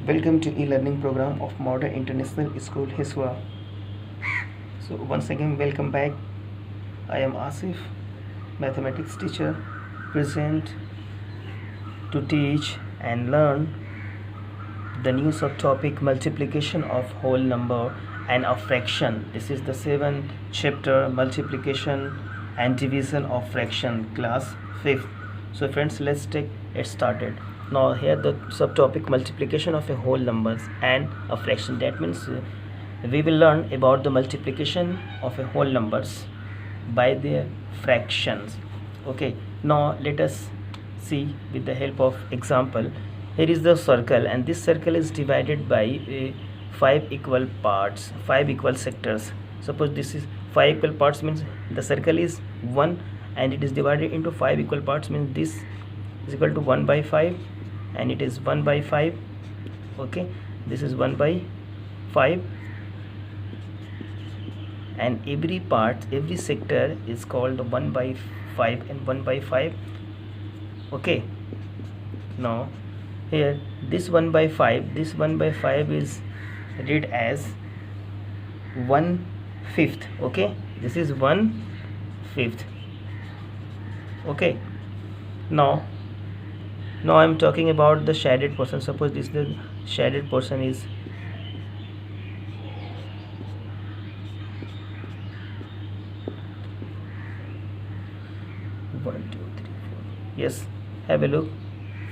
Welcome to e-learning program of Modern International School Hiswa. So once again welcome back. I am Asif, mathematics teacher, present to teach and learn the new subtopic multiplication of whole number and a fraction. This is the 7th chapter, multiplication and division of fraction, class 5th. So friends, let's take it started. Now here the subtopic multiplication of a whole numbers and a fraction. That means we will learn about the multiplication of a whole numbers by their fractions. Okay, now let us see with the help of example. Here is the circle, and this circle is divided by 5 equal parts, 5 equal sectors. Suppose this is 5 equal parts, means the circle is 1 and it is divided into 5 equal parts, means this is equal to 1 by 5 and it is 1 by 5. Okay, this is 1 by 5, and every part, every sector is called 1 by 5 and 1 by 5. Okay, now here this 1 by 5, this 1 by 5 is read as 1/5. Okay, this is 1/5. Okay, now I'm talking about the shaded portion. Suppose this the shaded portion is 1 2 3 4. Yes, have a look.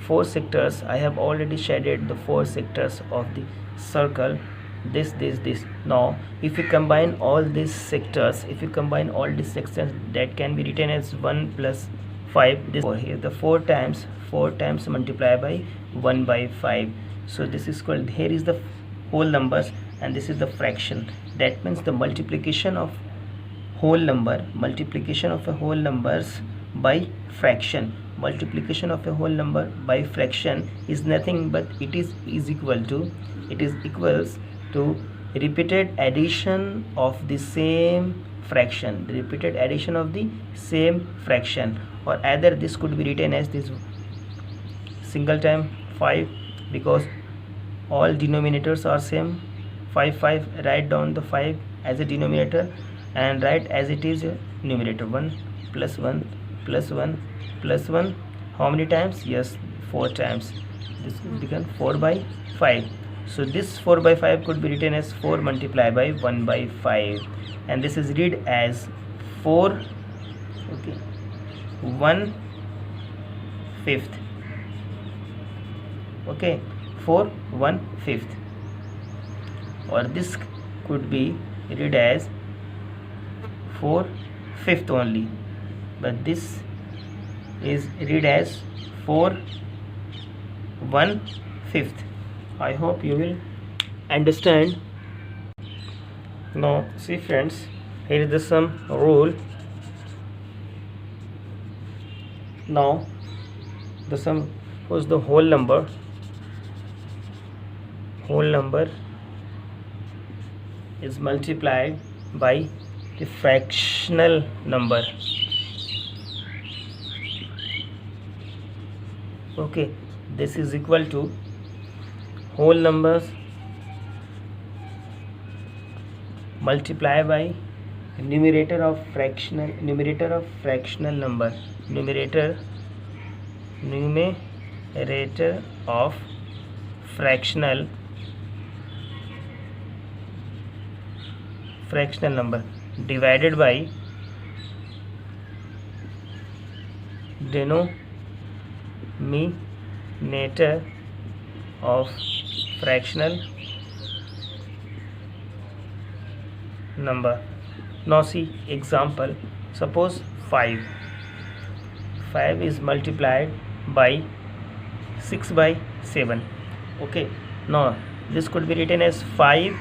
4 sectors. I have already shaded the 4 sectors of the circle. This. Now if you combine all these sectors, that can be written as 1 plus 5. This over here, the 4 times multiply by 1 by 5. So this is called, here is the whole numbers and this is the fraction. That means the multiplication of whole number, multiplication of a whole numbers by fraction. Multiplication of a whole number by fraction is nothing but it is equals to repeated addition of the same fraction, or either this could be written as this single time 5, because all denominators are same. 5 write down the 5 as a denominator and write as it is a numerator. 1 plus 1 plus 1 plus 1, how many times? Yes, 4 times. This will become 4 by 5. So this 4 by 5 could be written as 4 multiplied by 1 by 5, and this is read as 4, okay, 1/5. Okay, 4 1/5, or this could be read as 4/5 only, but this is read as 4 1/5. I hope you will understand. Now see friends, here is the some rule. Now the sum was the whole number is multiplied by the fractional number. Okay, this is equal to whole numbers multiply by numerator of fractional number, numerator of fractional number divided by denominator of fractional number. Now see example. Suppose 5 is multiplied by 6 by 7. Okay, now this could be written as 5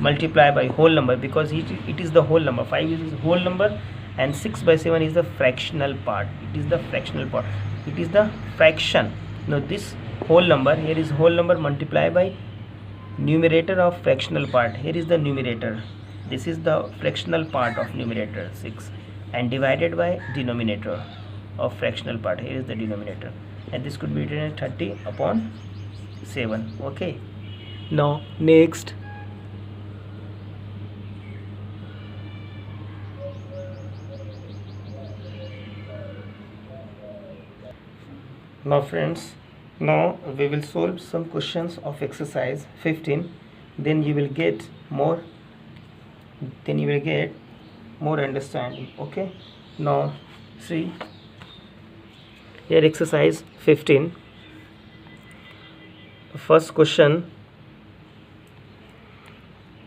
multiplied by whole number, because it is the whole number. 5 is whole number and 6 by 7 is the fractional part. It is the fraction. Now this whole number, here is whole number multiplied by numerator of fractional part. Here is the numerator, this is the fractional part of numerator 6, and divided by denominator of fractional part. Here is the denominator, and this could be written as 30/7. Okay, Now next, now friends, now we will solve some questions of exercise 15. Then you will get more, understanding. Okay, now see here, exercise 15. First question,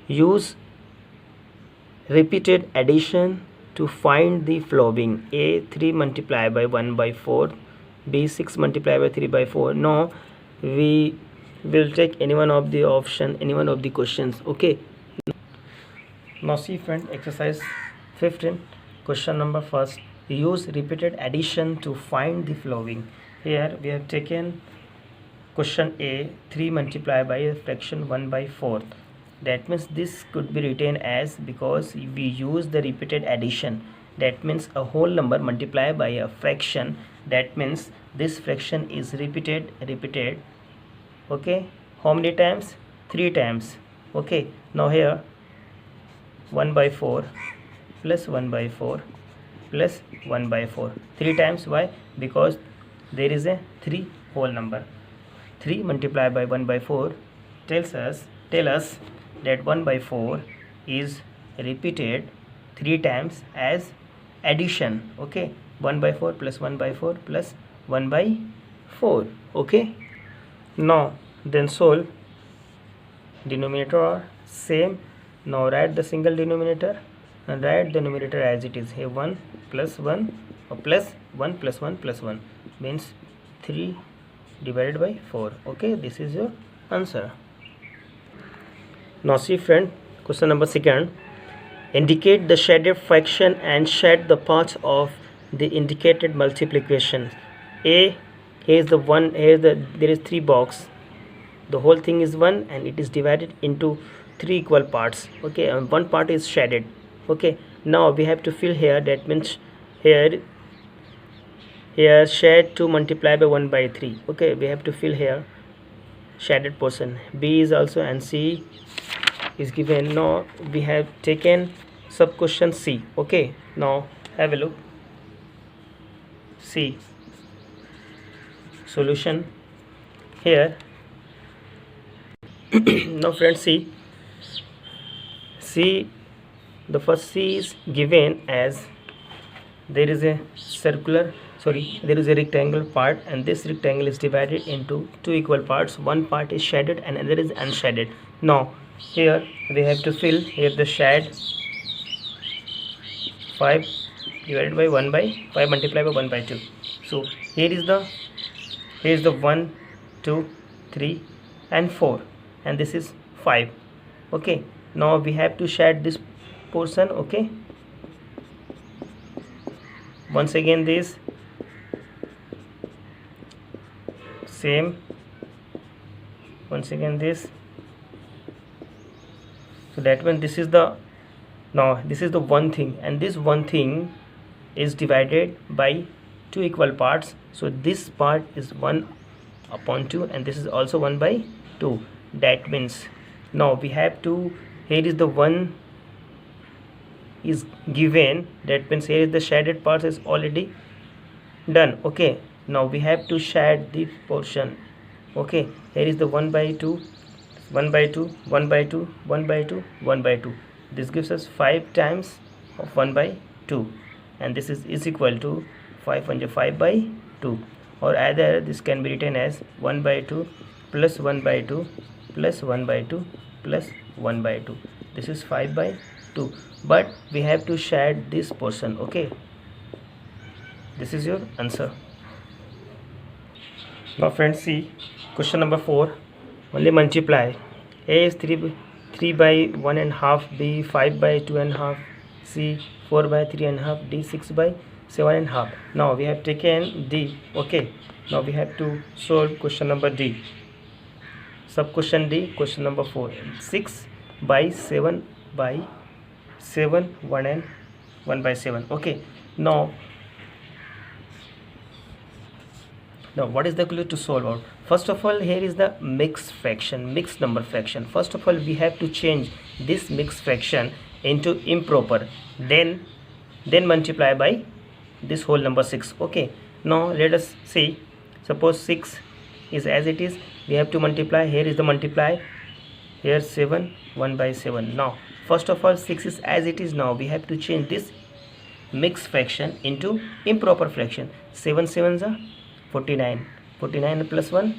use repeated addition to find the following: A 3 multiplied by 1 by 4, B 6 multiplied by 3 by 4. Now we will take any one of the option, any one of the questions. Okay, now see friend, exercise 15, question number first, use repeated addition to find the following. Here we have taken question A, 3 multiplied by a fraction 1 by 4. That means this could be written as, because we use the repeated addition, that means a whole number multiplied by a fraction, that means this fraction is repeated. Okay, how many times? 3 times. Okay, now here 1 by 4 plus 1 by 4 plus 1 by 4, 3 times. Why? Because there is a 3 whole number. 3 multiplied by 1 by 4 tell us that 1 by 4 is repeated 3 times as addition. Okay, 1 by 4 plus 1 by 4 plus 1 by 4. Okay, now then solve. Denominator are same. Now write the single denominator and write the numerator as it is. Here 1 plus 1 or plus 1 plus 1 plus 1 means 3 divided by 4. Okay, this is your answer. Now see friend, question number second, indicate the shaded fraction and shed the parts of the indicated multiplication. A, here is the one, there is 3 box, the whole thing is 1 and it is divided into 3 equal parts. Okay, and one part is shaded. Okay, now we have to fill here, that means here shade 2 multiplied by 1 by 3. Okay, we have to fill here shaded portion. B is also, and C is given. Now we have taken sub question C. Okay, now have a look. C solution here. Now friends, see the first C is given as there is a rectangle part, and this rectangle is divided into 2 equal parts. One part is shaded and another is unshaded. Now here we have to fill here the shade 5 divided by 1 by 5 multiplied by 1 by 2. So here is the 1 2 3 and 4, and this is 5. Okay, now we have to shade this portion. Okay, once again this same, once again this. So that means this is the, now this is the one thing, and this one thing is divided by 2 equal parts. So this part is 1 upon 2 and this is also 1 by 2. That means now we have to, here is the 1 is given, that means here is the shaded part is already done. Okay, now we have to shade the portion. Okay, here is the 1 by 2 1 by 2 1 by 2 1 by 2 1 by 2. This gives us 5 times of 1 by 2, and this is equal to 5 1 5 by 2, or either this can be written as 1 by 2 plus 1 by 2 plus 1 by 2 plus 1 by 2. This is 5 by 2, but we have to shade this portion. Okay, this is your answer. Now friends, see question number 4. Only multiply. A is 3 by 1 and half, B 5 by 2 and half, C 4 by 3 and half, D 6 by 7 and half. Now we have taken D. Okay, now we have to solve question number D. Sub question D, question number 4. 6 by 7 by 7 1 and 1 by 7. Okay, now Now what is the clue to solve out? First of all, here is the mixed fraction, mixed number fraction. First of all, we have to change this mixed fraction into improper, then multiply by this whole number 6. Okay, now let us see. Suppose 6 is as it is, we have to multiply. Here is the multiply, here 7, 1 by 7. Now first of all, 6 is as it is. Now we have to change this mixed fraction into improper fraction. 7 sevens are 49, 49 plus 1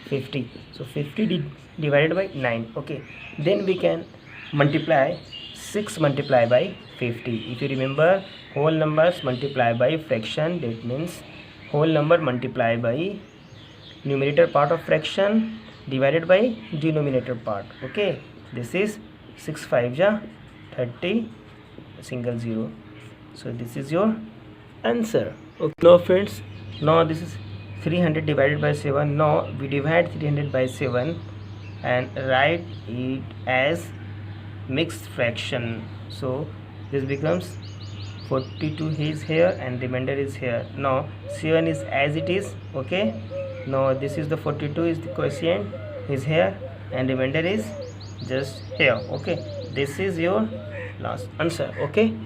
50, so 50 divided by 9. Okay, then we can multiply 6 multiply by 50. If you remember, whole numbers multiply by fraction, that means whole number multiply by numerator part of fraction divided by denominator part. Okay, this is 6 5 ja 30, single 0. So this is your answer. Okay, now friends, now this is 300 divided by 7. Now we divide 300 by 7 and write it as mixed fraction. So this becomes 42 is here and remainder is here. Now 7 is as it is. Okay, now this is the 42 is the quotient is here and remainder is just here. Okay, this is your last answer. Okay.